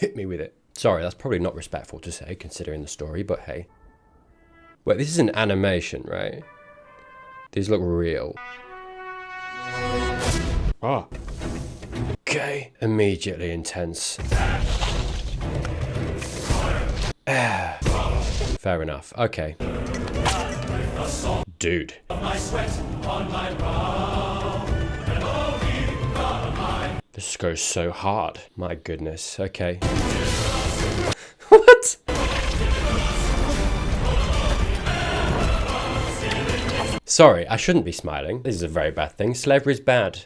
hit me with it. Sorry, that's probably not respectful to say, considering the story, but hey. Wait, this is an animation, right? These look real. Ah. Okay. Immediately intense. Fair enough. Okay. Dude. This goes so hard. My goodness. Okay. What? Sorry, I shouldn't be smiling. This is a very bad thing. Slavery is bad.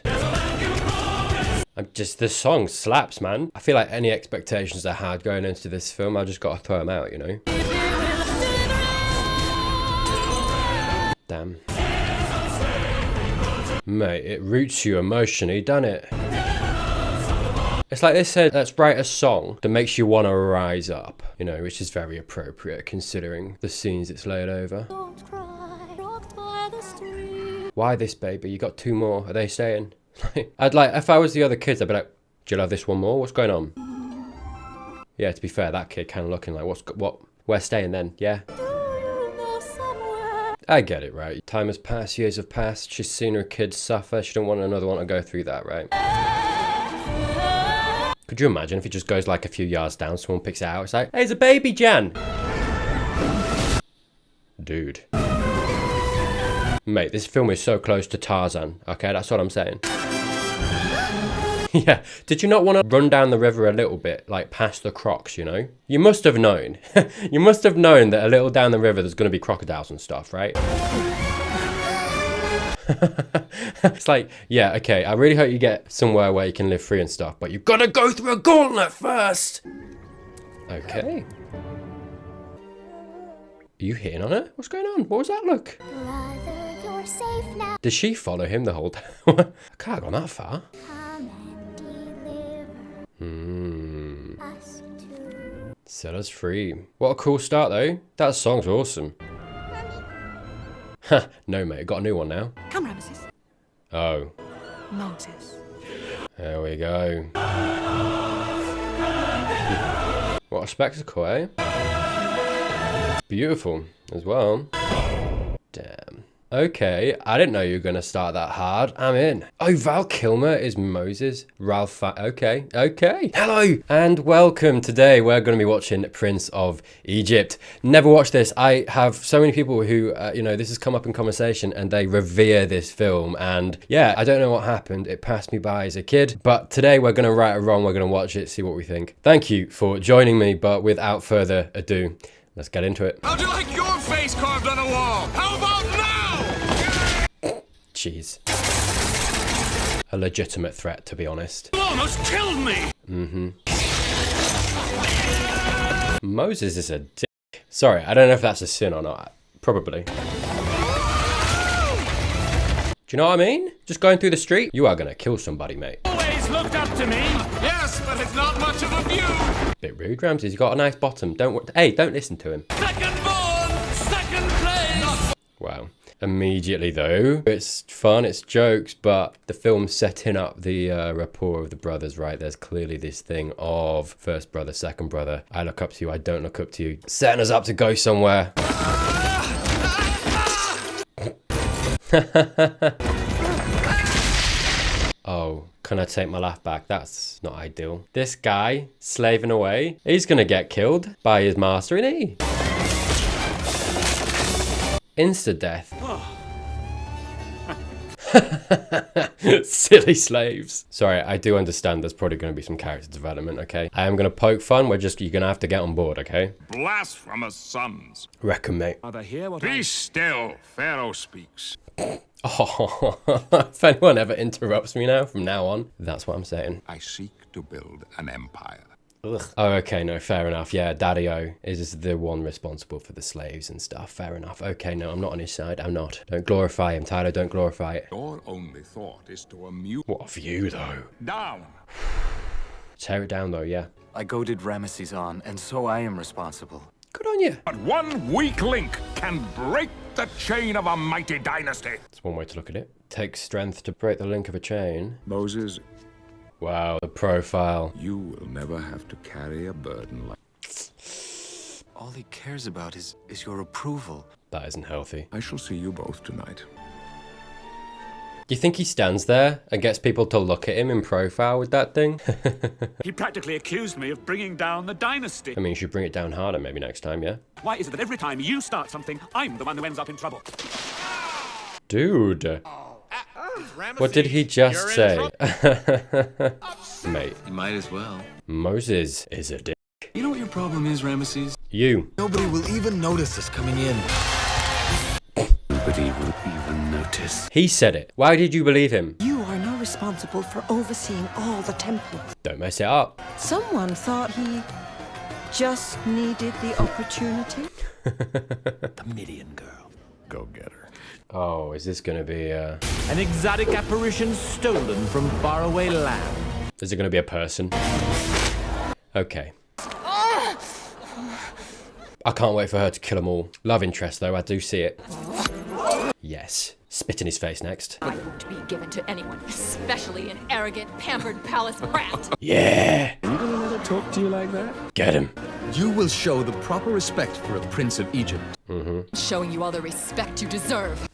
This song slaps, man. I feel like any expectations I had going into this film, I just gotta throw them out, you know? Damn. Mate, it roots you emotionally, doesn't it? It's like they said, let's write a song that makes you want to rise up, you know, which is very appropriate considering the scenes it's laid over. Why this, baby? You got 2 more. Are they staying? I'd like, if I was the other kids, I'd be like, do you love this one more? What's going on? Yeah, to be fair, that kid kind of looking like, what? We're staying then, yeah? I get it, right? Time has passed, years have passed. She's seen her kids suffer. She don't want another one to go through that, right? Could you imagine if it just goes like a few yards down, someone picks it out, it's like, hey, it's a baby, Jan! Dude. Mate, this film is so close to Tarzan, okay? That's what I'm saying. Yeah, did you not want to run down the river a little bit, like past the crocs, you know? You must have known. You must have known that a little down the river there's going to be crocodiles and stuff, right? It's like, yeah, okay, I really hope you get somewhere where you can live free and stuff, but you've got to go through a gauntlet first! Okay. Are you hitting on her? What's going on? What was that look? Brother, you're safe now. Did she follow him the whole time? I can't have gone that far. Us two. Set us free. What a cool start though. That song's awesome. Ha, no mate, got a new one now. Come, Ramesses. Oh. Moses. There we go. What a spectacle, eh? Beautiful as well. Damn. Okay, I didn't know you were going to start that hard. I'm in. Oh, Val Kilmer is Moses. Okay. Hello and welcome. Today we're going to be watching Prince of Egypt. Never watched this. I have so many people who, you know, this has come up in conversation and they revere this film. And yeah, I don't know what happened. It passed me by as a kid. But today we're going to right or wrong. We're going to watch it, see what we think. Thank you for joining me. But without further ado, let's get into it. How'd you like your face carved on a wall? How about now? Jeez. A legitimate threat, to be honest. You almost killed me! Moses is a dick. Sorry, I don't know if that's a sin or not. Probably. Do you know what I mean? Just going through the street, you are gonna kill somebody, mate. Always looked up to me. Yes, but it's not much of a view. Bit rude, Ramses. He's got a nice bottom. Hey, don't listen to him. Second born, second place. Wow. Immediately though, it's fun, it's jokes, but the film's setting up the rapport of the brothers, right? There's clearly this thing of first brother, second brother. I look up to you, I don't look up to you. Setting us up to go somewhere. Oh, can I take my laugh back? That's not ideal. This guy, slaving away, he's gonna get killed by his master, isn't he? Insta-death. Silly slaves. Sorry, I do understand there's probably going to be some character development, okay? I am going to poke fun. You're going to have to get on board, okay? Blasphemous sons. Reckon, mate. Be still, Pharaoh speaks. Oh, if anyone ever interrupts me now, from now on, that's what I'm saying. I seek to build an empire. Ugh. Oh, okay, no, fair enough. Yeah, Daddy-O is the one responsible for the slaves and stuff. Fair enough. Okay, no, I'm not on his side. I'm not. Don't glorify him, Tyler. Don't glorify it. Your only thought is to amuse. What a view, though. Down. Tear it down, though, yeah. I goaded Ramesses on, and so I am responsible. Good on you. But one weak link can break the chain of a mighty dynasty. That's one way to look at it. Takes strength to break the link of a chain. Moses, Wow, the profile. You will never have to carry a burden like... All he cares about is your approval. That isn't healthy. I shall see you both tonight. Do you think he stands there and gets people to look at him in profile with that thing? He practically accused me of bringing down the dynasty. I mean, you should bring it down harder maybe next time, yeah? Why is it that every time you start something, I'm the one who ends up in trouble? Dude. What did he just say? Mate, You might as well. Moses is a dick. You know what your problem is, Ramesses? You. Nobody will even notice us coming in. Nobody will even notice. He said it. Why did you believe him? You are now responsible for overseeing all the temples. Don't mess it up. Someone thought he just needed the opportunity. The Midian girl. Go get her. Oh, is this gonna be An exotic apparition stolen from faraway land. is it gonna be a person? Okay. I can't wait for her to kill them all. Love interest though, I do see it. Yes. Spit in his face next. I won't be given to anyone, especially an arrogant, pampered palace brat. Yeah! You gonna let her talk to you like that? Get him. You will show the proper respect for a prince of Egypt. Showing you all the respect you deserve.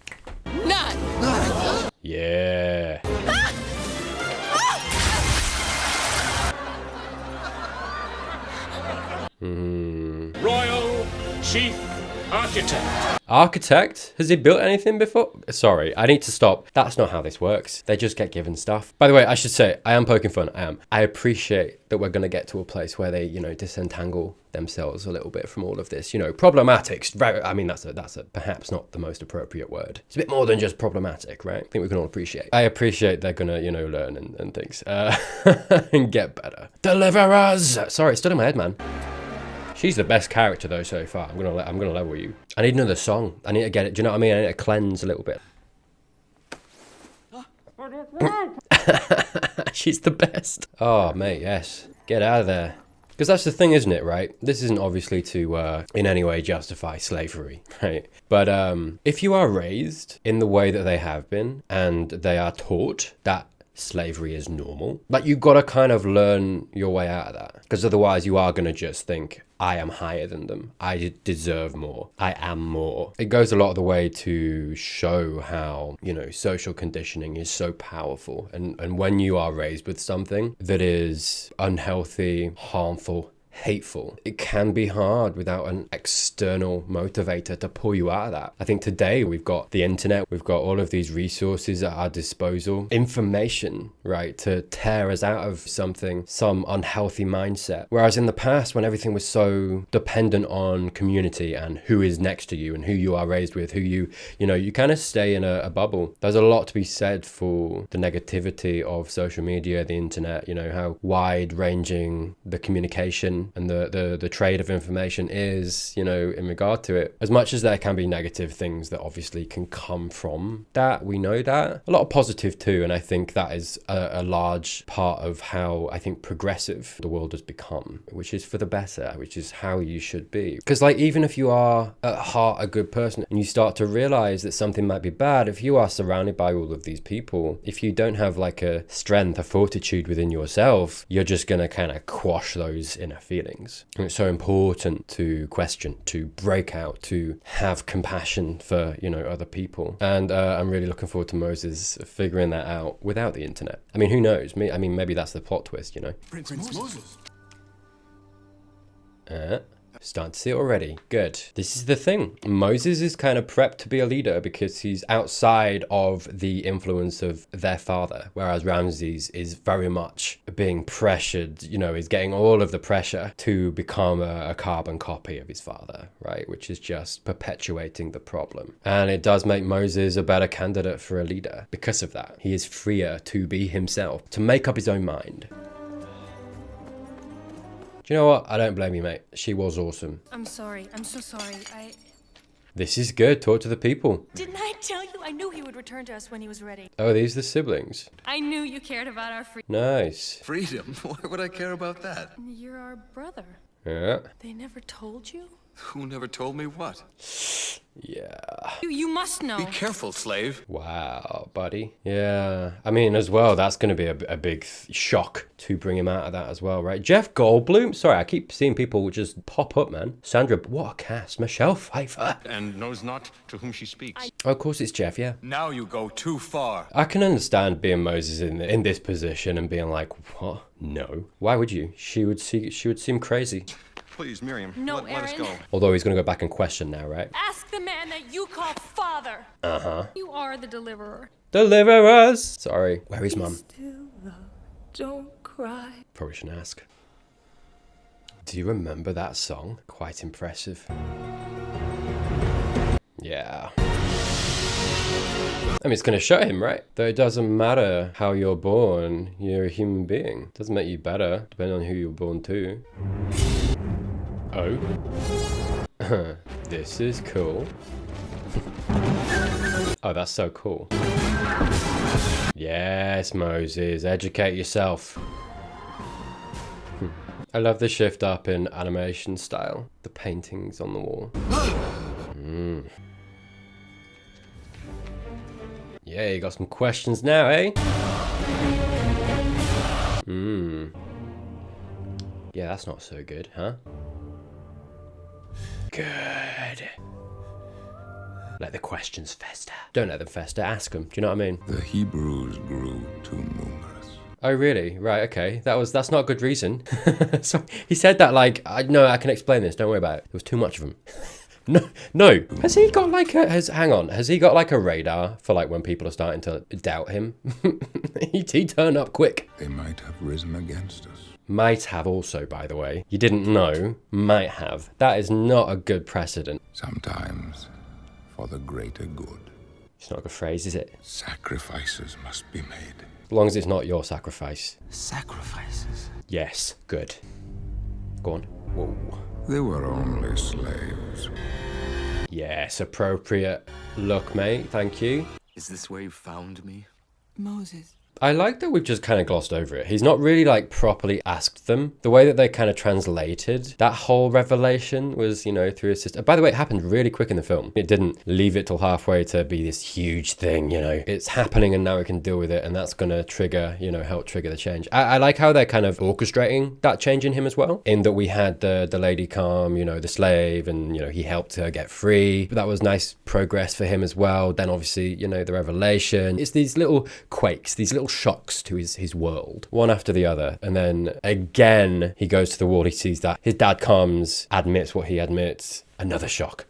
None! Yeah. Royal Chief Architect. Architect? Has he built anything before? Sorry, I need to stop. That's not how this works. They just get given stuff. By the way, I should say, I am poking fun. I am. I appreciate that we're going to get to a place where they, you know, disentangle themselves a little bit from all of this, you know, problematic. I mean, that's a perhaps not the most appropriate word. It's a bit more than just problematic, right? I think we can all appreciate. I appreciate they're going to, you know, learn and things and get better. Deliver us! Sorry, it's still in my head, man. She's the best character though so far. I'm gonna level you. I need another song. I need to get it. Do you know what I mean? I need to cleanse a little bit. She's the best. Oh mate, yes. Get out of there. Because that's the thing, isn't it? Right? This isn't obviously to in any way justify slavery, right? But if you are raised in the way that they have been, and they are taught that slavery is normal, like you've got to kind of learn your way out of that, because otherwise you are going to just think, I am higher than them, I deserve more, I am more. It goes a lot of the way to show how, you know, social conditioning is so powerful, and when you are raised with something that is unhealthy, harmful, hateful, it can be hard without an external motivator to pull you out of that. I think today we've got the internet, we've got all of these resources at our disposal, information, right, to tear us out of something, some unhealthy mindset. Whereas in the past, when everything was so dependent on community and who is next to you and who you are raised with, who you know, you kind of stay in a bubble. There's a lot to be said for the negativity of social media, the internet, you know, how wide ranging the communication and the trade of information is, you know, in regard to it. As much as there can be negative things that obviously can come from that, we know that. A lot of positive too, and I think that is a large part of how I think progressive the world has become, which is for the better, which is how you should be. Because like, even if you are at heart a good person and you start to realize that something might be bad, if you are surrounded by all of these people, if you don't have like a strength, a fortitude within yourself, you're just going to kind of quash those inner feelings. And it's so important to question, to break out, to have compassion for, you know, other people. And I'm really looking forward to Moses figuring that out without the internet. I mean, who knows? I mean, maybe that's the plot twist, you know? Prince Moses. Starting to see it already. Good. This is the thing. Moses is kind of prepped to be a leader because he's outside of the influence of their father, whereas Ramses is very much being pressured, you know, is getting all of the pressure to become a carbon copy of his father, right? Which is just perpetuating the problem. And it does make Moses a better candidate for a leader because of that. He is freer to be himself, to make up his own mind. Do you know what? I don't blame you, mate. She was awesome. I'm sorry. I'm so sorry. This is good. Talk to the people. Didn't I tell you? I knew he would return to us when he was ready. Oh, these are the siblings. I knew you cared about our freedom. Nice. Freedom? Why would I care about that? You're our brother. Yeah. They never told you? Who never told me what? Yeah. You must know. Be careful, slave. Wow, buddy. Yeah. I mean, as well, that's going to be a big shock to bring him out of that as well, right? Jeff Goldblum. Sorry, I keep seeing people just pop up, man. Sandra, what a cast. Michelle Pfeiffer. And knows not to whom she speaks. Oh, of course it's Jeff, yeah. Now you go too far. I can understand being Moses in this position and being like, what? No. Why would you? She would seem crazy. Please, Miriam, No, let us Aaron. go. Although he's going to go back and question now, right? Ask the man that you call father. Uh-huh. You are the deliverer. Deliver us! Sorry. Where is Mum? Don't cry. Probably shouldn't ask. Do you remember that song? Quite impressive. Yeah. I mean, it's going to show him, right? That it doesn't matter how you're born, you're a human being. Doesn't make you better, depending on who you're born to. Oh. This is cool. Oh, that's so cool. Yes, Moses, educate yourself. I love the shift up in animation style. The paintings on the wall. Yeah, you got some questions now, eh? Yeah, that's not so good, huh? Good. Let the questions fester. Don't let them fester, ask them. Do you know what I mean? The Hebrews grew too numerous. Oh, really? Right, okay. That's not a good reason. So he said that like, no, I can explain this. Don't worry about it. There was too much of them. No. Has he got like hang on. Has he got like a radar for like when people are starting to doubt him? he turned up quick. They might have risen against us. Might have also, by the way. You didn't know. Might have. That is not a good precedent. Sometimes, for the greater good, It's not a good phrase, is it? sacrifices must be made. As long as it's not your sacrifice. Sacrifices. Yes, good. Go on. Whoa. They were only slaves. Yes, appropriate look, mate. Thank you. Is this where you found me? Moses. I like that we've just kind of glossed over it. He's not really like properly asked them. The way that they kind of translated that whole revelation was, you know, through his sister. By the way, it happened really quick in the film. It didn't leave it till halfway to be this huge thing, you know. It's happening and now we can deal with it, and that's going to trigger, you know, help trigger the change. I like how they're kind of orchestrating that change in him as well, in that we had the lady come, you know, the slave, and, you know, he helped her get free. That was nice progress for him as well. Then obviously, you know, the revelation. It's these little quakes, these little shocks to his world, one after the other. And then again, he goes to the wall, he sees that his dad comes, admits what he admits. Another shock.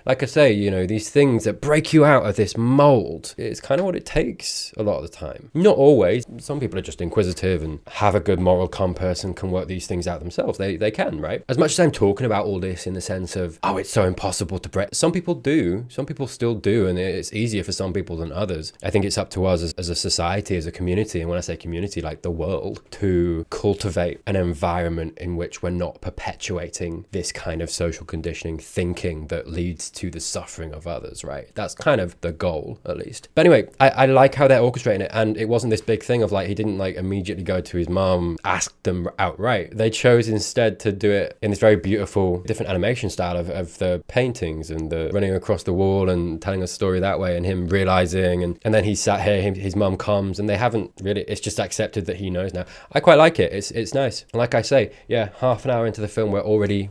Like I say, you know, these things that break you out of this mold, it's kind of what it takes a lot of the time. Not always. Some people are just inquisitive and have a good moral compass and can work these things out themselves. They can, right? As much as I'm talking about all this in the sense of, oh, it's so impossible to break. Some people do. Some people still do. And it's easier for some people than others. I think it's up to us as a society, as a community. And when I say community, like the world, to cultivate an environment in which we're not perpetuating this kind of social condition. Thinking that leads to the suffering of others, right? That's kind of the goal, at least. But anyway, I like how they're orchestrating it, and it wasn't this big thing of like, he didn't like immediately go to his mom, ask them outright. They chose instead to do it in this very beautiful, different animation style of the paintings and the running across the wall and telling a story that way, and him realizing, and then he sat here, his mom comes, and they haven't really, it's just accepted that he knows now. I quite like it. It's nice. And like I say, yeah, half an hour into the film, we're already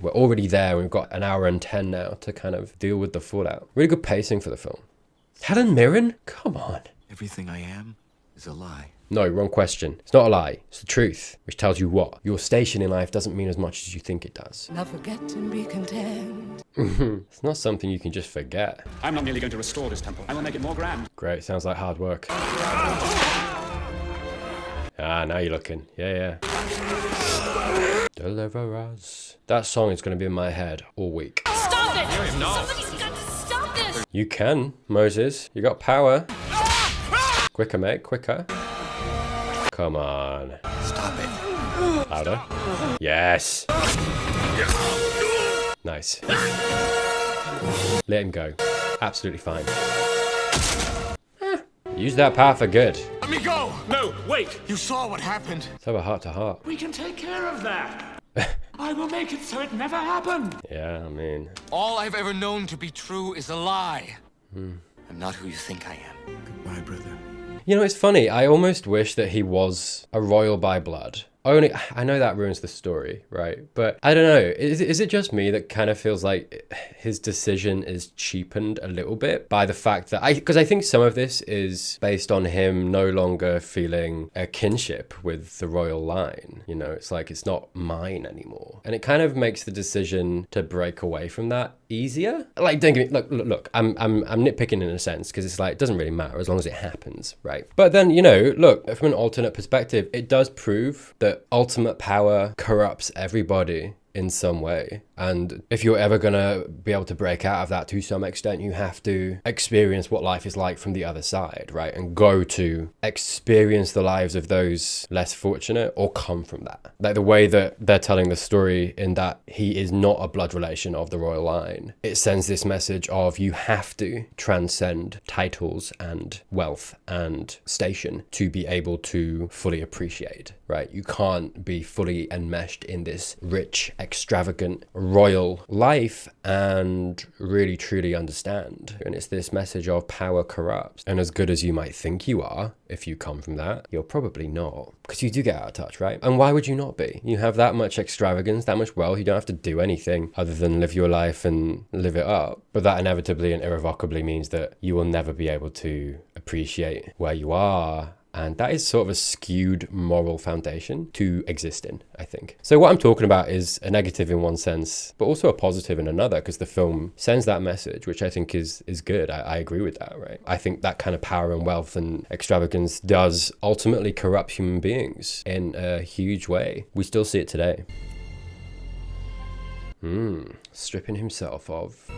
there, and we've got an hour and 10 now to kind of deal with the fallout. Really good pacing for the film. Helen Mirren? Come on. Everything I am is a lie. No, wrong question. It's not a lie. It's the truth, which tells you what? Your station in life doesn't mean as much as you think it does. Now forget and be content. It's not something you can just forget. I'm not merely going to restore this temple. I will make it more grand. Great, sounds like hard work. Ah, now you're looking. Yeah. Deliver us. That song is going to be in my head all week. Stop it! Somebody's got to stop this! You can, Moses. You got power. Quicker, mate, quicker. Come on. Stop it. Louder. Yes. Nice. Let him go. Absolutely fine. Use that power for good. Let me go! No, wait! You saw what happened. Let's have a heart to heart. We can take care of that. I will make it so it never happened. Yeah, I mean, All I've ever known to be true is a lie. I'm not who you think I am. Goodbye, brother. you know, it's funny. I almost wish that he was a royal by blood. Only, I know that ruins the story, right? But I don't know. Is it just me that kind of feels like his decision is cheapened a little bit by the fact that because I think some of this is based on him no longer feeling a kinship with the royal line. You know, it's like it's not mine anymore, and it kind of makes the decision to break away from that easier. Like, don't get me, look. I'm nitpicking in a sense because it's like it doesn't really matter as long as it happens, right? But then, you know, look, from an alternate perspective, it does prove that ultimate power corrupts everybody in some way. And if you're ever gonna be able to break out of that to some extent, you have to experience what life is like from the other side, right? And go to experience the lives of those less fortunate or come from that. Like the way that they're telling the story in that he is not a blood relation of the royal line. It sends this message of you have to transcend titles and wealth and station to be able to fully appreciate, right? You can't be fully enmeshed in this rich, extravagant, royal life and really truly understand. And it's this message of power corrupts. And as good as you might think you are, if you come from that, you're probably not. Because you do get out of touch, right? And why would you not be? You have that much extravagance, that much wealth, you don't have to do anything other than live your life and live it up. But that inevitably and irrevocably means that you will never be able to appreciate where you are. And that is sort of a skewed moral foundation to exist in, I think. So what I'm talking about is a negative in one sense, but also a positive in another, because the film sends that message, which I think is good. I agree with that, right? I think that kind of power and wealth and extravagance does ultimately corrupt human beings in a huge way. We still see it today. Stripping himself of...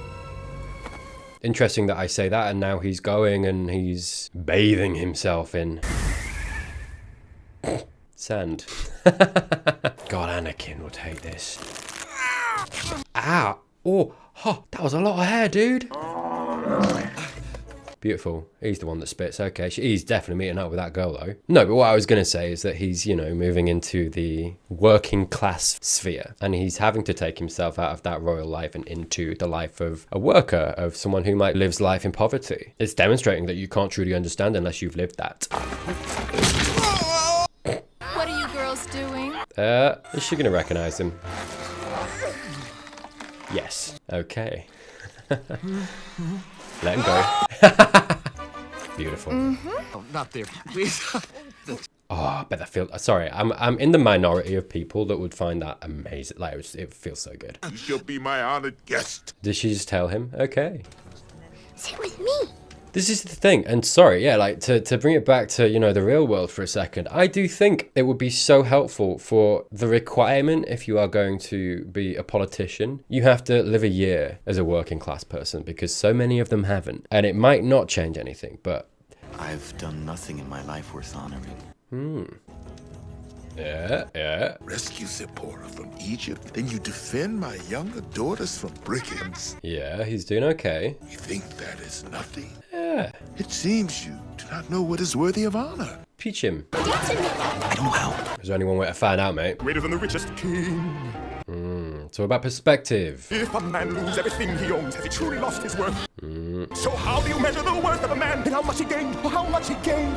Interesting that I say that, and now he's going and he's bathing himself in sand. God, Anakin will take this. Ow! Oh, that was a lot of hair, dude. Beautiful. He's the one that spits. Okay, he's definitely meeting up with that girl, though. No, but what I was going to say is that he's, you know, moving into the working class sphere. And he's having to take himself out of that royal life and into the life of a worker, of someone who might live life in poverty. It's demonstrating that you can't truly understand unless you've lived that. What are you girls doing? Is she going to recognize him? Yes. Okay. Let him go. Beautiful. Oh, not there, please. Oh, I bet that feels... Sorry, I'm in the minority of people that would find that amazing. Like, it feels so good. You shall be my honored guest. Did she just tell him? Okay. Sit with me. This is the thing. And sorry, yeah, like to bring it back to, you know, the real world for a second, I do think it would be so helpful for the requirement if you are going to be a politician. You have to live a year as a working class person because so many of them haven't. And it might not change anything, but... I've done nothing in my life worth honoring. Yeah. Rescue Zipporah from Egypt, then you defend my younger daughters from brigands. Yeah, he's doing okay. You think that is nothing? Yeah. It seems you do not know what is worthy of honor. Peach him. I know how. Is there only one way to find out, mate? Greater than the richest king. It's all about perspective. If a man loses everything he owns, has he truly lost his worth? So how do you measure the worth of a man and how much he gained or how much he gave?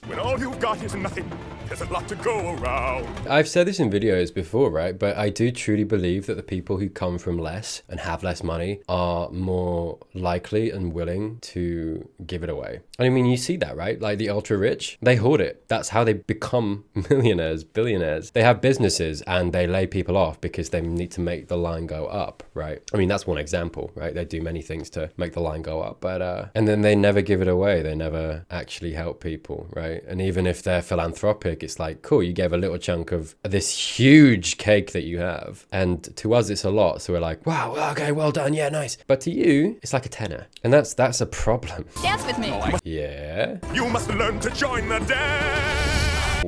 When all you've got is nothing, there's a lot to go around. I've said this in videos before, right? But I do truly believe that the people who come from less and have less money are more likely and willing to give it away. And I mean, you see that, right? Like the ultra rich, they hoard it. That's how they become millionaires, billionaires. They have businesses and they lay people off because they need to make the line go up, right? I mean, that's one example, right? They do many things to make the line go up, but and then they never give it away. They never actually help people, right? And even if they're philanthropic, it's like, cool, you gave a little chunk of this huge cake that you have. And to us, it's a lot. So we're like, wow, okay, well done. Yeah, nice. But to you, it's like a tenner. And that's a problem. Dance with me. Yeah. You must learn to join the dance.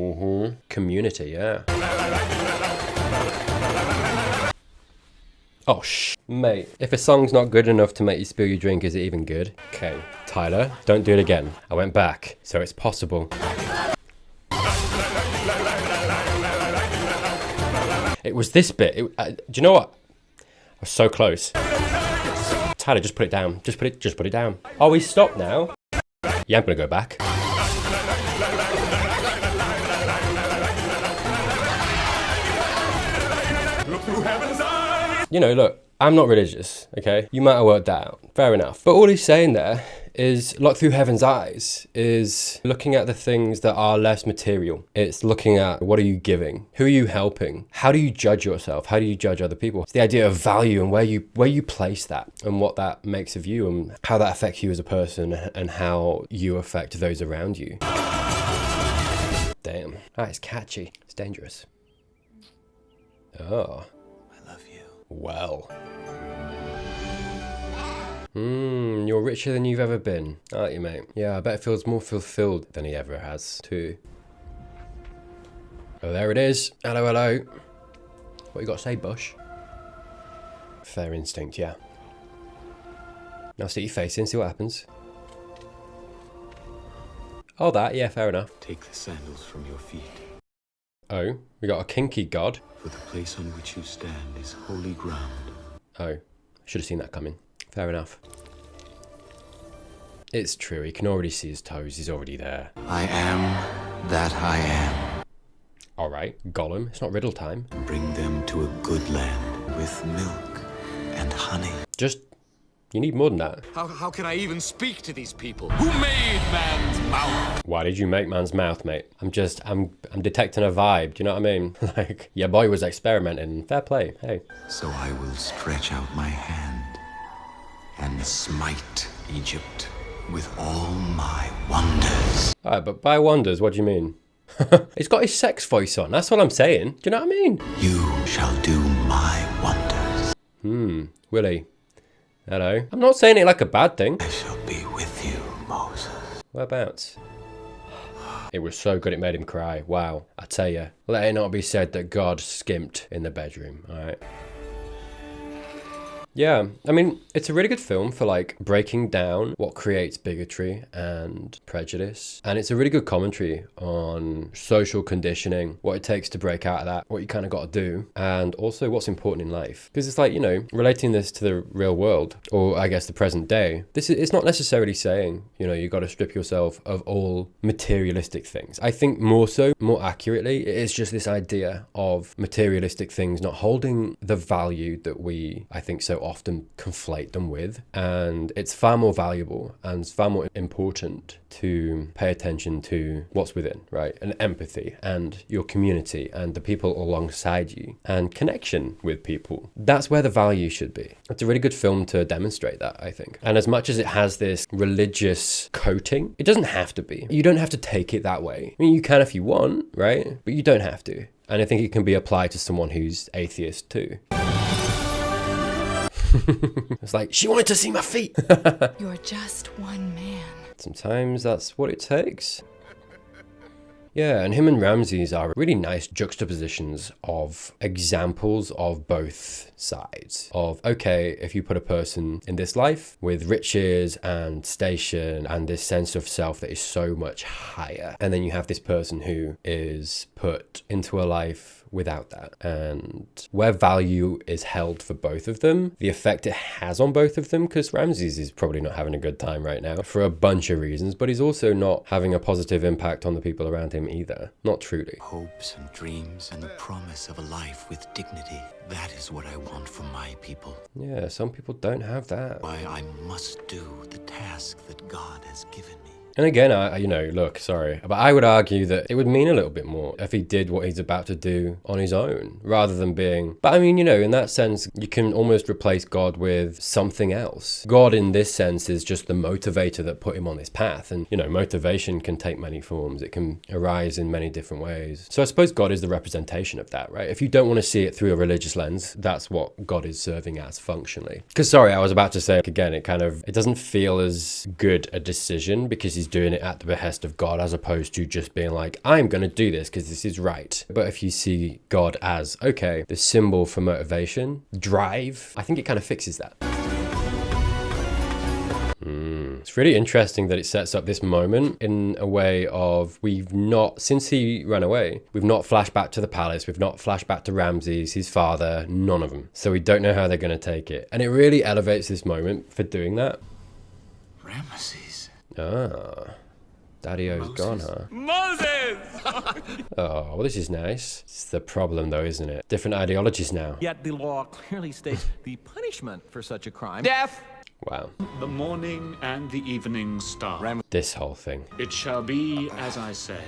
Community, yeah. Oh, mate. If a song's not good enough to make you spill your drink, is it even good? Okay, Tyler, don't do it again. I went back, so it's possible. It was this bit. Do you know what? I was so close. Tyler, just put it down. Just put it down. Oh, we stopped now. Yeah, I'm gonna go back. Look through heaven's eyes. You know, look, I'm not religious, okay? You might have worked that out. Fair enough. But all he's saying there is look through heaven's eyes, is looking at the things that are less material. It's looking at what are you giving? Who are you helping? How do you judge yourself? How do you judge other people? It's the idea of value and where you place that and what that makes of you and how that affects you as a person and how you affect those around you. Damn, that is catchy. It's dangerous. Oh. I love you. Well. You're richer than you've ever been, aren't you, mate? Yeah, I bet it feels more fulfilled than he ever has, too. Oh, there it is. Hello, hello. What you got to say, Bush? Fair instinct, yeah. Now stick your face in, see what happens. Oh, that, yeah, fair enough. Take the sandals from your feet. Oh, we got a kinky god. For the place on which you stand is holy ground. Oh, should have seen that coming. Fair enough. It's true, he can already see his toes, he's already there. I am that I am. Alright, Gollum, it's not riddle time. Bring them to a good land with milk and honey. Just, you need more than that. How can I even speak to these people? Who made man's mouth? Why did you make man's mouth, mate? I'm detecting a vibe, do you know what I mean? Like, your boy was experimenting, fair play, hey. So I will stretch out my hand and smite Egypt with all my wonders. Alright, but by wonders, what do you mean? He's got his sex voice on, that's what I'm saying. Do you know what I mean? You shall do my wonders. Willie. Hello. I'm not saying it like a bad thing. I shall be with you, Moses. Whereabouts? It was so good it made him cry. Wow. I tell you, let it not be said that God skimped in the bedroom, alright? Yeah, I mean, it's a really good film for like breaking down what creates bigotry and prejudice. And it's a really good commentary on social conditioning, what it takes to break out of that, what you kind of got to do, and also what's important in life. Because it's like, you know, relating this to the real world, or I guess the present day, it's not necessarily saying, you know, you got to strip yourself of all materialistic things. I think more accurately, it is just this idea of materialistic things not holding the value that we, I think, so often conflate them with, and it's far more valuable and it's far more important to pay attention to what's within, right? And empathy and your community and the people alongside you and connection with people. That's where the value should be. It's a really good film to demonstrate that, I think. And as much as it has this religious coating, it doesn't have to be. You don't have to take it that way. I mean, you can if you want, right? But you don't have to. And I think it can be applied to someone who's atheist too. It's like, she wanted to see my feet. You're just one man. Sometimes that's what it takes. Yeah, and him and Ramses are really nice juxtapositions of examples of both sides. Of, okay, if you put a person in this life with riches and station and this sense of self that is so much higher, and then you have this person who is put into a life without that, and where value is held for both of them, the effect it has on both of them, because Ramses is probably not having a good time right now for a bunch of reasons, but he's also not having a positive impact on the people around him either. Not truly. Hopes and dreams and the promise of a life with dignity. That is what I want for my people. Yeah, some people don't have that. Why I must do the task that God has given me. And again, look, sorry, but I would argue that it would mean a little bit more if he did what he's about to do on his own, rather than being, but I mean, in that sense, you can almost replace God with something else. God in this sense is just the motivator that put him on this path. And, motivation can take many forms. It can arise in many different ways. So I suppose God is the representation of that, right? If you don't want to see it through a religious lens, that's what God is serving as functionally. Because sorry, I was about to say, again, it doesn't feel as good a decision because he's doing it at the behest of God, as opposed to just being like, I'm going to do this because this is right. But if you see God as, okay, the symbol for motivation, drive, I think it kind of fixes that. It's really interesting that it sets up this moment in a way of we've not, since he ran away, we've not flashed back to the palace, we've not flashed back to Ramses, his father, none of them. So we don't know how they're going to take it. And it really elevates this moment for doing that. Ramesses. Ah. Daddy-O's gone, huh? Moses! Oh, well, this is nice. It's the problem, though, isn't it? Different ideologies now. Yet the law clearly states the punishment for such a crime: death. Wow. The morning and the evening star. This whole thing. It shall be as I say.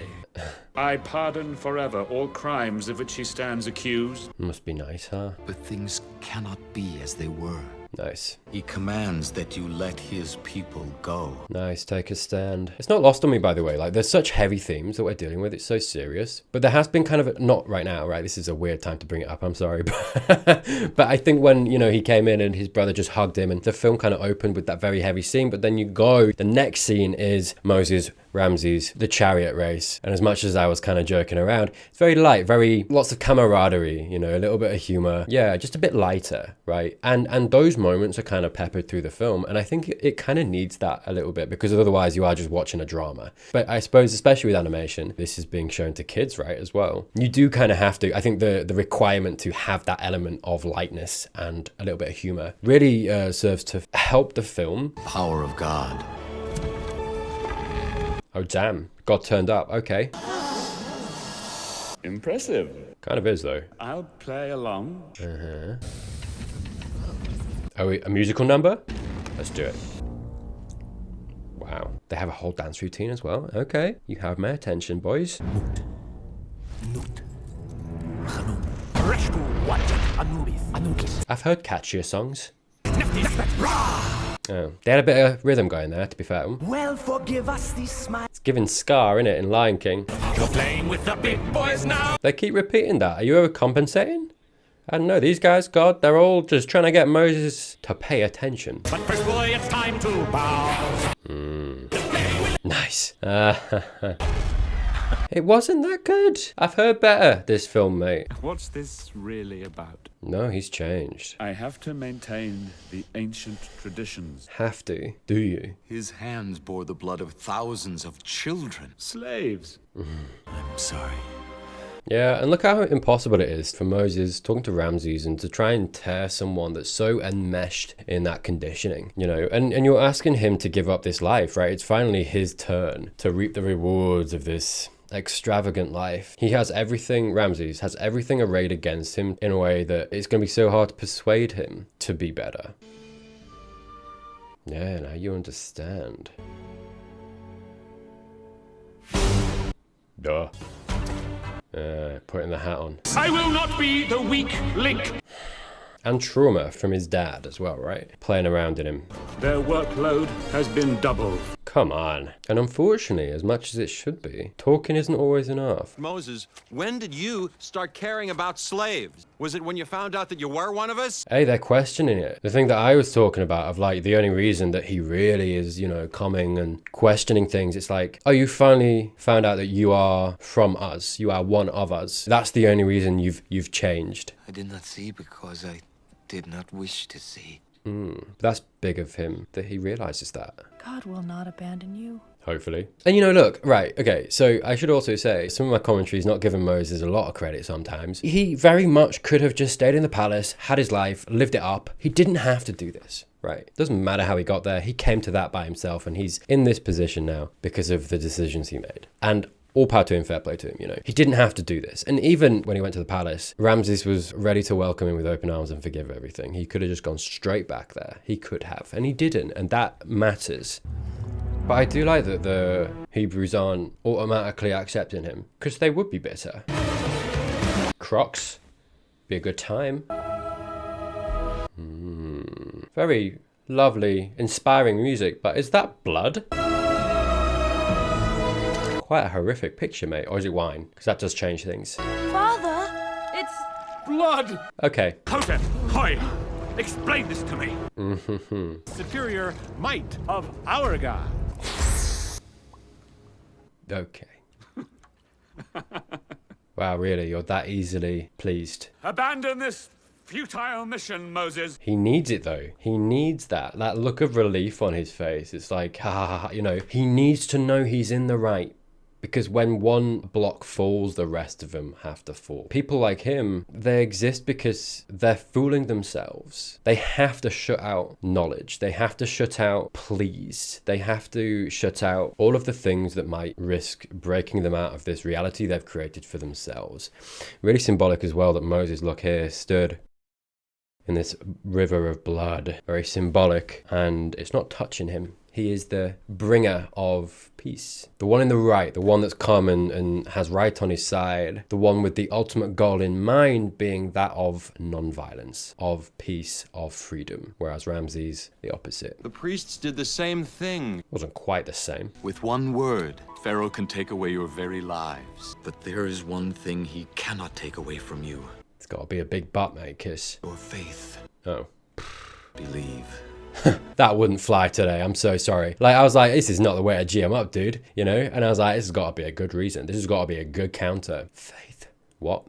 I pardon forever all crimes of which he stands accused. Must be nice, huh? But things cannot be as they were. Nice. He commands that you let his people go. Nice, take a stand. It's not lost on me, by the way. Like, there's such heavy themes that we're dealing with. It's so serious. But there has been kind of, not right now, right? This is a weird time to bring it up. I'm sorry. But I think when, you know, he came in and his brother just hugged him and the film kind of opened with that very heavy scene. But then you go, the next scene is Moses, Ramses, the chariot race. And as much as I was kind of joking around, it's very light, very lots of camaraderie, you know, a little bit of humor. Yeah, just a bit lighter, right? And those moments are kind of peppered through the film. And I think it kind of needs that a little bit, because otherwise you are just watching a drama. But I suppose, especially with animation, this is being shown to kids, right, as well. You do kind of have to, I think the requirement to have that element of lightness and a little bit of humor really serves to help the film. Power of God. Oh, damn. God turned up. Okay. Impressive. Kind of is, though. I'll play along. Oh, a musical number? Let's do it. Wow. They have a whole dance routine as well. Okay. You have my attention, boys. I've heard catchier songs. Oh, they had a bit of rhythm going there, to be fair. Well, forgive us these smiles. It's giving Scar, innit, in Lion King. You're playing with the big boys now. They keep repeating that. Are you overcompensating? I don't know. These guys, God, they're all just trying to get Moses to pay attention. But first, boy, it's time to bow. Nice. It wasn't that good. I've heard better, this film, mate. What's this really about? No, he's changed. I have to maintain the ancient traditions. Have to, do you? His hands bore the blood of thousands of children. Slaves. I'm sorry. Yeah, and look how impossible it is for Moses talking to Ramses and to try and tear someone that's so enmeshed in that conditioning, you know, and you're asking him to give up this life, right? It's finally his turn to reap the rewards of this extravagant life. He has everything, Ramses has everything arrayed against him in a way that it's going to be so hard to persuade him to be better. Yeah, now you understand. Duh. Putting the hat on. I will not be the weak link. And trauma from his dad as well, right? Playing around in him. Their workload has been doubled. Come on. And unfortunately, as much as it should be, talking isn't always enough. Moses, when did you start caring about slaves? Was it when you found out that you were one of us? Hey, they're questioning it. The thing that I was talking about of like the only reason that he really is, you know, coming and questioning things, it's like, oh, you finally found out that you are from us. You are one of us. That's the only reason you've changed. I did not see because I did not wish to see. That's big of him that he realizes that. God will not abandon you. Hopefully. And you know, look, right, okay, so I should also say, some of my commentary is not giving Moses a lot of credit sometimes. He very much could have just stayed in the palace, had his life, lived it up. He didn't have to do this, right? Doesn't matter how he got there. He came to that by himself, and he's in this position now because of the decisions he made. And all power to him, fair play to him, you know. He didn't have to do this. And even when he went to the palace, Ramses was ready to welcome him with open arms and forgive everything. He could have just gone straight back there. He could have. And he didn't. And that matters. But I do like that the Hebrews aren't automatically accepting him, because they would be bitter. Crocs. Be a good time. Very lovely, inspiring music. But is that blood? Quite a horrific picture, mate. Or is it wine? Because that does change things. Father, it's Blood! Okay. Hotep, Hoy, explain this to me. Superior might of our God. Okay. Wow, really? You're that easily pleased? Abandon this futile mission, Moses. He needs it though. He needs that look of relief on his face. It's like, ha ha ha, you know, he needs to know he's in the right. Because when one block falls, the rest of them have to fall. People like him, they exist because they're fooling themselves. They have to shut out knowledge. They have to shut out pleas. They have to shut out all of the things that might risk breaking them out of this reality they've created for themselves. Really symbolic as well that Moses, look here, stood in this river of blood. Very symbolic, and it's not touching him. He is the bringer of peace. The one in the right, the one that's calm and has right on his side. The one with the ultimate goal in mind being that of non-violence, of peace, of freedom. Whereas Ramses, the opposite. The priests did the same thing. Wasn't quite the same. With one word, Pharaoh can take away your very lives. But there is one thing he cannot take away from you. It's got to be a big butt, mate, kiss. Your faith. Oh. Believe. That wouldn't fly today. I'm so sorry. Like, I was like, this is not the way to G him up, dude. You know? And I was like, this has got to be a good reason. This has got to be a good counter. Faith. What?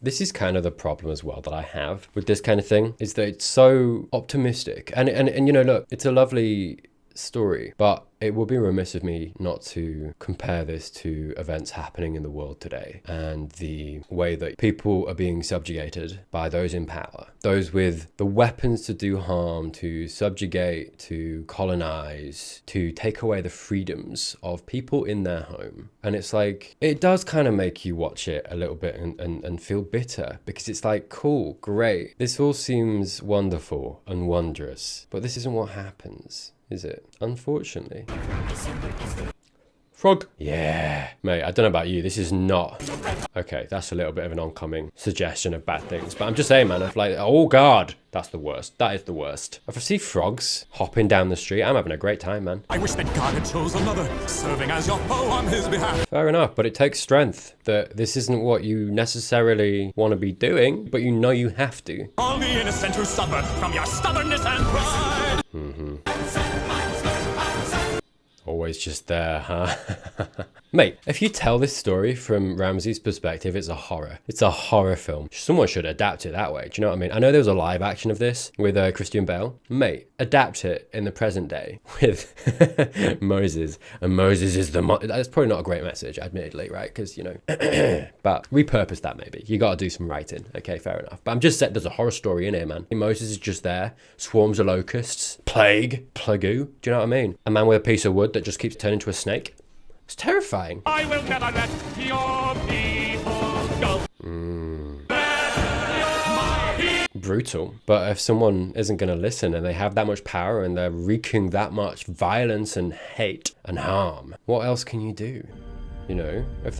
This is kind of the problem as well that I have with this kind of thing, is that it's so optimistic. And you know, look, it's a lovely story, but it would be remiss of me not to compare this to events happening in the world today and the way that people are being subjugated by those in power, those with the weapons to do harm, to subjugate, to colonize, to take away the freedoms of people in their home. And it's like, it does kind of make you watch it a little bit and feel bitter, because it's like, cool, great, this all seems wonderful and wondrous, but this isn't what happens, is it? Unfortunately. Frog. Yeah. Mate, I don't know about you. This is not... Okay, that's a little bit of an oncoming suggestion of bad things. But I'm just saying, man, if like, oh God, that's the worst. That is the worst. If I see frogs hopping down the street, I'm having a great time, man. I wish that God had chose another, serving as your foe on his behalf. Fair enough, but it takes strength. That this isn't what you necessarily want to be doing, but you know you have to. All the innocent who suffer from your stubbornness and pride. Always just there, huh? Mate, if you tell this story from Ramses' perspective, it's a horror. It's a horror film. Someone should adapt it that way. Do you know what I mean? I know there was a live action of this with Christian Bale. Mate, adapt it in the present day with Moses. And Moses is the... That's probably not a great message, admittedly, right? Because, you know... But repurpose that maybe. You got to do some writing. Okay, fair enough. But I'm just saying there's a horror story in here, man. Moses is just there. Swarms of locusts. Plague. Plague. Do you know what I mean? A man with a piece of wood that just keeps turning into a snake. It's terrifying. I will never let your people go. Brutal. But if someone isn't going to listen and they have that much power and they're wreaking that much violence and hate and harm, what else can you do? You know, if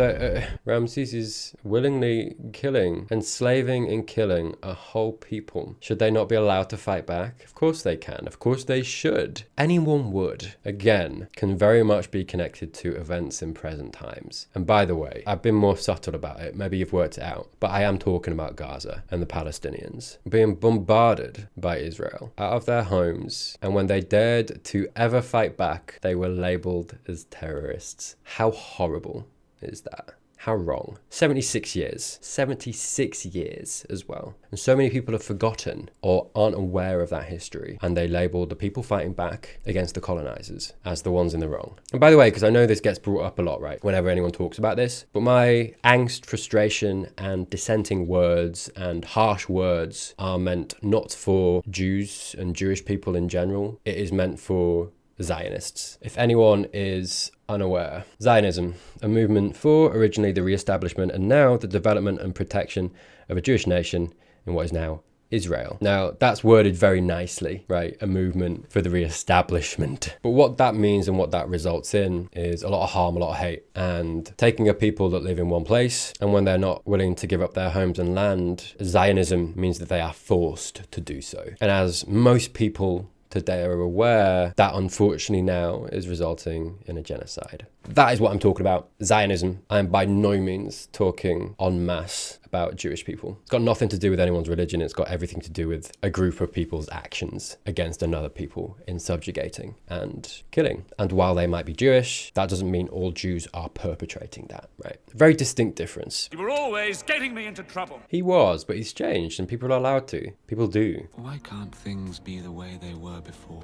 Ramses is willingly killing, enslaving and killing a whole people, should they not be allowed to fight back? Of course they can. Of course they should. Anyone would. Again, can very much be connected to events in present times. And by the way, I've been more subtle about it. Maybe you've worked it out. But I am talking about Gaza and the Palestinians being bombarded by Israel out of their homes. And when they dared to ever fight back, they were labeled as terrorists. How horrible is that? How wrong. 76 years. 76 years as well. And so many people have forgotten or aren't aware of that history. And they label the people fighting back against the colonizers as the ones in the wrong. And by the way, because I know this gets brought up a lot, right? Whenever anyone talks about this. But my angst, frustration, and dissenting words and harsh words are meant not for Jews and Jewish people in general. It is meant for Zionists. If anyone is unaware, Zionism, a movement for originally the re-establishment and now the development and protection of a Jewish nation in what is now Israel. Now, that's worded very nicely, right? A movement for the re-establishment. But what that means and what that results in is a lot of harm, a lot of hate, and taking a people that live in one place, and when they're not willing to give up their homes and land, Zionism means that they are forced to do so. And as most people today are aware, that unfortunately now is resulting in a genocide. That is what I'm talking about. Zionism. I am by no means talking en masse about Jewish people. It's got nothing to do with anyone's religion. It's got everything to do with a group of people's actions against another people in subjugating and killing. And while they might be Jewish, that doesn't mean all Jews are perpetrating that, right? Very distinct difference. You were always getting me into trouble. He was, but he's changed and people are allowed to. People do. Why can't things be the way they were before?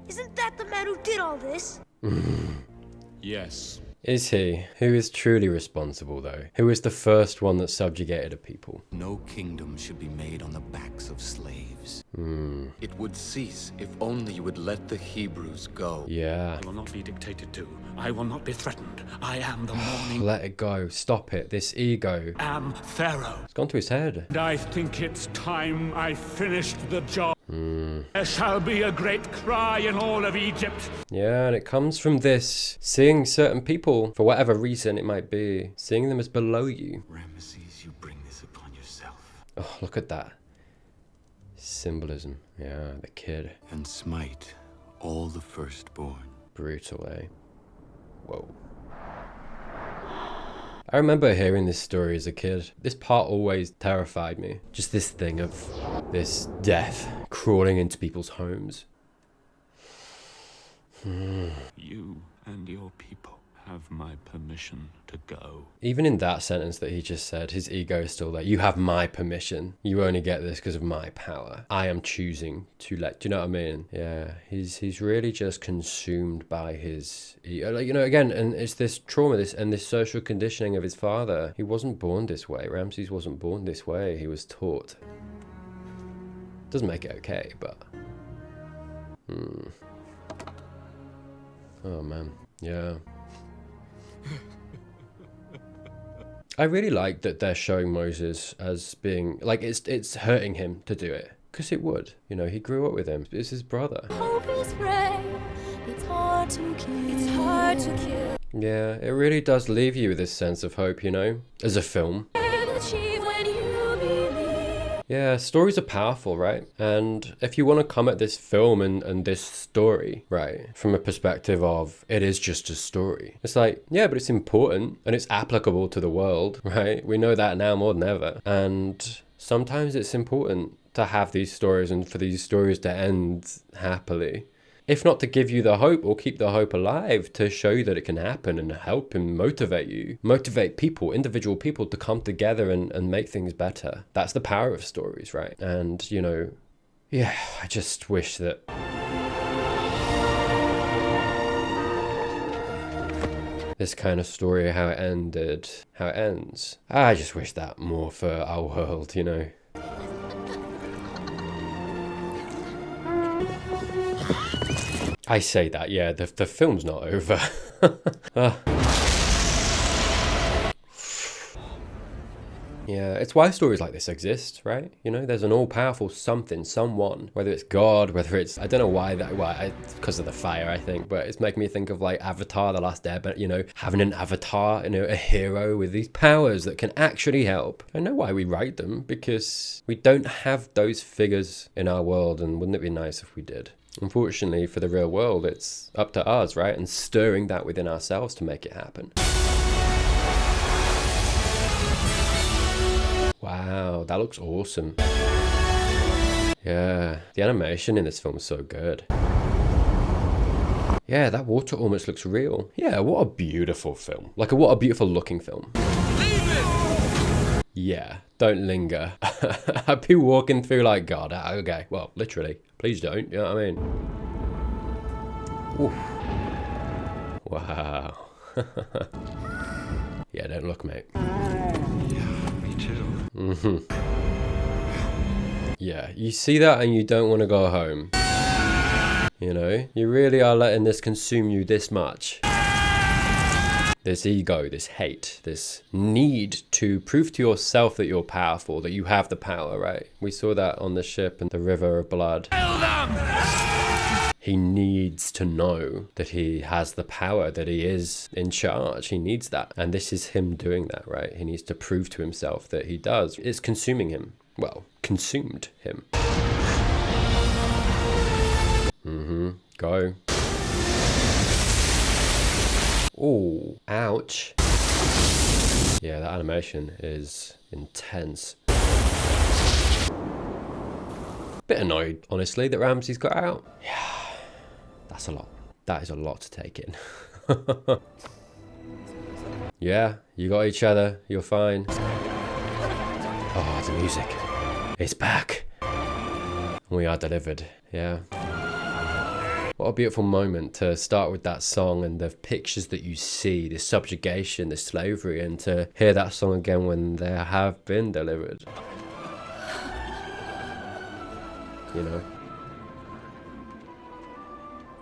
Isn't that the man who did all this? Yes. Is he? Who is truly responsible, though? Who is the first one that subjugated a people? No kingdom should be made on the backs of slaves. It would cease if only you would let the Hebrews go. Yeah. I will not be dictated to. I will not be threatened. I am the morning. Let it go. Stop it. This ego. Am Pharaoh. It's gone to his head. And I think it's time I finished the job. There shall be a great cry in all of Egypt. Yeah, and it comes from this. Seeing certain people, for whatever reason it might be, seeing them as below you. Ramesses, you bring this upon yourself. Oh, look at that. Symbolism. Yeah, the kid. And smite all the firstborn. Brutal, eh? Whoa. I remember hearing this story as a kid. This part always terrified me. Just this thing of this death crawling into people's homes. You and your people have my permission to go. Even in that sentence that he just said, his ego is still there. You have my permission. You only get this because of my power. I am choosing to let. Do you know what I mean? Yeah, he's really just consumed by his ego. Like, you know, again, and it's this trauma, this social conditioning of his father. He wasn't born this way. Ramses wasn't born this way. He was taught. Doesn't make it okay, but. Oh man, yeah. I really like that they're showing Moses as being like it's hurting him to do it, because it would, you know, he grew up with him. It's his brother. Hope is brave. It's hard to kill. It's hard to kill. Yeah, it really does leave you with this sense of hope, you know, as a film. Achieve when you believe. Yeah, stories are powerful, right? And if you want to come at this film and this story, right, from a perspective of it is just a story, it's like, yeah, but it's important and it's applicable to the world, right? We know that now more than ever. And sometimes it's important to have these stories and for these stories to end happily. If not to give you the hope or keep the hope alive, to show you that it can happen and help and motivate you. Motivate people, individual people, to come together and make things better. That's the power of stories, right? And, you know, yeah, I just wish that... this kind of story, how it ended, how it ends. I just wish that more for our world, you know. I say that, yeah, the film's not over. Yeah, it's why stories like this exist, right? You know, there's an all-powerful something, someone, whether it's God, whether it's, I don't know why because of the fire, I think, but it's making me think of like Avatar, The Last Airbender, you know, having an avatar, you know, a hero with these powers that can actually help. I know why we write them, because we don't have those figures in our world, and wouldn't it be nice if we did? Unfortunately, for the real world, it's up to us, right? And stirring that within ourselves to make it happen. Wow, that looks awesome. Yeah, the animation in this film is so good. Yeah, that water almost looks real. Yeah, what a beautiful film. Like, what a beautiful looking film. Yeah, don't linger. I'd be walking through like, God, okay, well, literally. Please don't, you know what I mean? Oof. Wow. Yeah, don't look, mate. Yeah, me too. Yeah, you see that and you don't want to go home. You know, you really are letting this consume you this much. This ego, this hate, this need to prove to yourself that you're powerful, that you have the power, right? We saw that on the ship in the river of blood. He needs to know that he has the power, that he is in charge. He needs that. And this is him doing that, right? He needs to prove to himself that he does. It's consuming him. Well, consumed him. Go. Oh, ouch. Yeah, that animation is intense. Bit annoyed, honestly, that Ramsey's got out. Yeah, that's a lot. That is a lot to take in. Yeah, you got each other. You're fine. Oh, the music. It's back. We are delivered. Yeah. What a beautiful moment to start with that song and the pictures that you see, the subjugation, the slavery, and to hear that song again when they have been delivered. You know?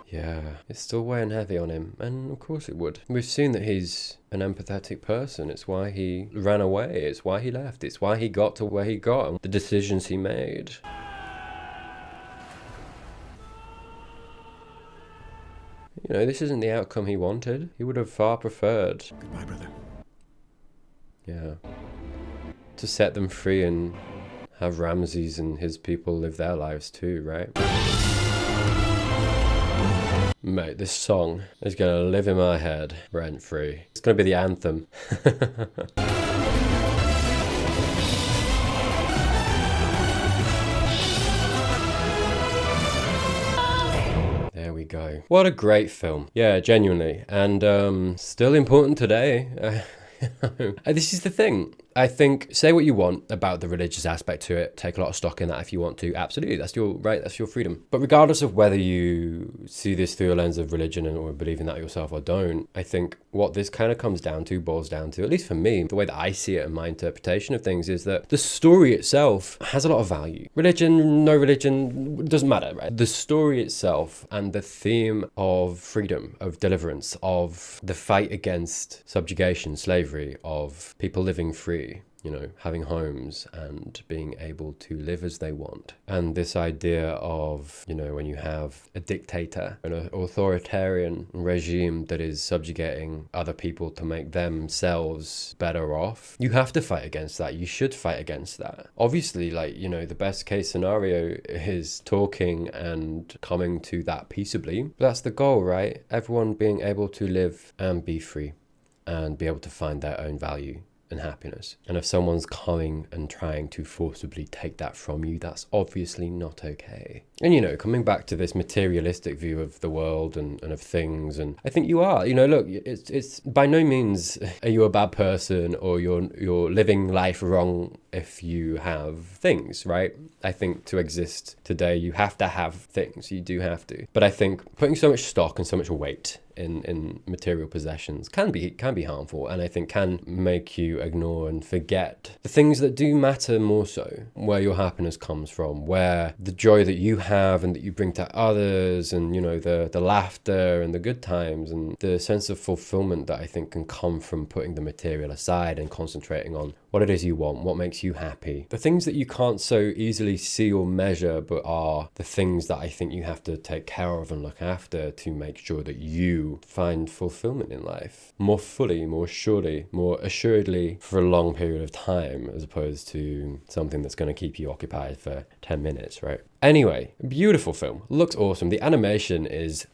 Yeah, it's still weighing heavy on him, and of course it would. We've seen that he's an empathetic person. It's why he ran away. It's why he left. It's why he got to where he got and the decisions he made. You know, this isn't the outcome he wanted. He would have far preferred. Goodbye, brother. Yeah. To set them free and have Ramses and his people live their lives too, right? Mate, this song is gonna live in my head rent free. It's gonna be the anthem. There we go. What a great film. Yeah, genuinely. And still important today. This is the thing. I think, say what you want about the religious aspect to it, take a lot of stock in that if you want to, absolutely, that's your right, that's your freedom. But regardless of whether you see this through a lens of religion or believe in that yourself or don't, I think what this kind of comes down to, boils down to, at least for me, the way that I see it and my interpretation of things is that the story itself has a lot of value. Religion, no religion, doesn't matter, right? The story itself and the theme of freedom, of deliverance, of the fight against subjugation, slavery, of people living free, you know, having homes and being able to live as they want. And this idea of, you know, when you have a dictator, an authoritarian regime that is subjugating other people to make themselves better off, you have to fight against that. You should fight against that. Obviously, like, you know, the best case scenario is talking and coming to that peaceably. But that's the goal, right? Everyone being able to live and be free and be able to find their own value and happiness. And if someone's coming and trying to forcibly take that from you, that's obviously not okay. And, you know, coming back to this materialistic view of the world and of things, and I think you are, you know, look, it's by no means are you a bad person or you're living life wrong if you have things, right? I think to exist today, you have to have things. You do have to. But I think putting so much stock and so much weight in material possessions can be harmful, and I think can make you ignore and forget the things that do matter more so, where your happiness comes from, where the joy that you have and that you bring to others, and, you know, the laughter and the good times and the sense of fulfillment that I think can come from putting the material aside and concentrating on what it is you want, what makes you happy. The things that you can't so easily see or measure, but are the things that I think you have to take care of and look after to make sure that you find fulfillment in life more fully, more surely, more assuredly for a long period of time, as opposed to something that's going to keep you occupied for 10 minutes, right? Anyway, beautiful film. Looks awesome. The animation is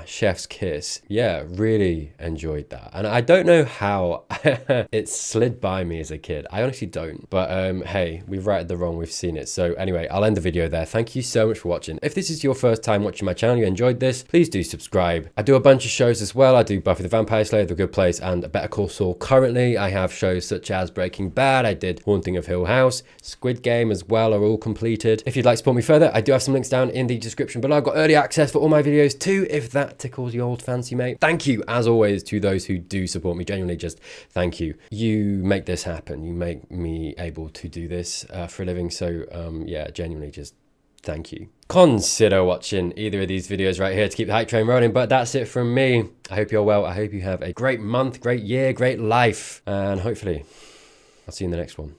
chef's kiss. Yeah, really enjoyed that. And I don't know how it slid by me as a kid. I honestly don't. But hey, we've righted the wrong. We've seen it. So anyway, I'll end the video there. Thank you so much for watching. If this is your first time watching my channel, you enjoyed this, please do subscribe. I do a bunch of shows as well. I do Buffy the Vampire Slayer, The Good Place, and Better Call Saul. Currently, I have shows such as Breaking Bad. I did Haunting of Hill House. Squid Game as well are all completed. If you'd like to support me further, I do have some links down in the description below. I've got early access for all my videos too, if that tickles your old fancy, mate. Thank you, as always, to those who do support me. Genuinely, just thank you. You make this happen. You make me able to do this for a living. So yeah, genuinely, just thank you. Consider watching either of these videos right here to keep the hype train rolling. But that's it from me. I hope you're well. I hope you have a great month, great year, great life. And hopefully, I'll see you in the next one.